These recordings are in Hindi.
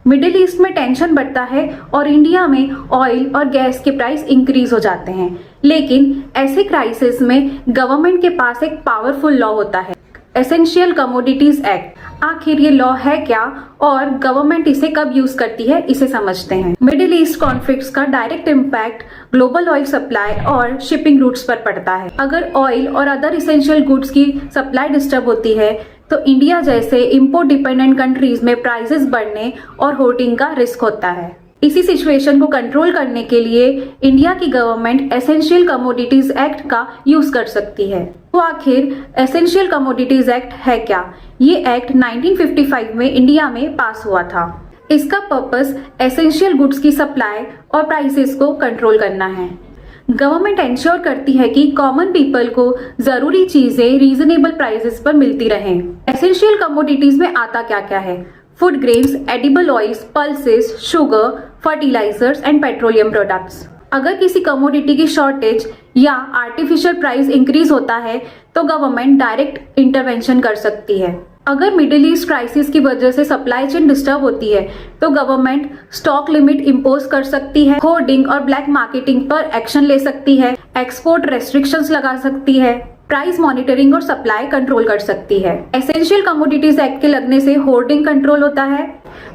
मिडिल ईस्ट में टेंशन बढ़ता है और इंडिया में ऑयल और गैस के प्राइस इंक्रीज हो जाते हैं। लेकिन ऐसे क्राइसिस में गवर्नमेंट के पास एक पावरफुल लॉ होता है, एसेंशियल कमोडिटीज एक्ट। आखिर ये लॉ है क्या और गवर्नमेंट इसे कब यूज करती है, इसे समझते हैं। मिडिल ईस्ट कॉन्फ्लिक्ट्स का direct impact global oil supply और शिपिंग रूट्स पर पड़ता है। अगर ऑयल और अदर इसेंशियल गुड्स की सप्लाई डिस्टर्ब होती है तो इंडिया जैसे इंपोर्ट डिपेंडेंट कंट्रीज में प्राइसेस बढ़ने और होर्डिंग का रिस्क होता है। इसी सिचुएशन को कंट्रोल करने के लिए इंडिया की गवर्नमेंट एसेंशियल कमोडिटीज एक्ट का यूज कर सकती है। तो आखिर एसेंशियल कमोडिटीज एक्ट है क्या? ये एक्ट 1955 में इंडिया में पास हुआ था। इसका पर्पस एसेंशियल गुड्स की सप्लाई और प्राइसेस को कंट्रोल करना है। गवर्नमेंट इंश्योर करती है कि कॉमन पीपल को जरूरी चीजें रीजनेबल प्राइसेस पर मिलती रहें। एसेंशियल कमोडिटीज में आता क्या क्या है? Food grains, edible oils, pulses, sugar, fertilisers and petroleum products. अगर किसी कमोडिटी की शॉर्टेज या आर्टिफिशियल प्राइस इंक्रीज होता है तो गवर्नमेंट डायरेक्ट इंटरवेंशन कर सकती है। अगर मिडिल ईस्ट क्राइसिस की वजह से सप्लाई चेन डिस्टर्ब होती है तो गवर्नमेंट स्टॉक लिमिट इंपोज कर सकती है, होर्डिंग और ब्लैक मार्केटिंग पर एक्शन ले सकती है, एक्सपोर्ट रेस्ट्रिक्शंस लगा सकती है, प्राइस मॉनिटरिंग और सप्लाई कंट्रोल कर सकती है। एसेंशियल कमोडिटीज एक्ट के लगने से होर्डिंग कंट्रोल होता है,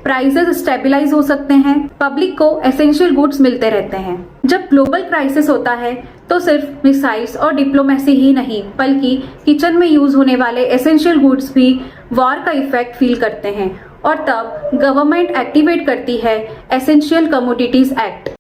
प्राइसेस स्टेबलाइज हो सकते हैं, पब्लिक को एसेंशियल गुड्स मिलते रहते हैं। जब ग्लोबल क्राइसिस होता है तो सिर्फ मिसाइल्स और डिप्लोमेसी ही नहीं बल्कि किचन में यूज होने वाले एसेंशियल गुड्स भी वॉर का इफेक्ट फील करते हैं और तब गवर्नमेंट एक्टिवेट करती है एसेंशियल कमोडिटीज एक्ट।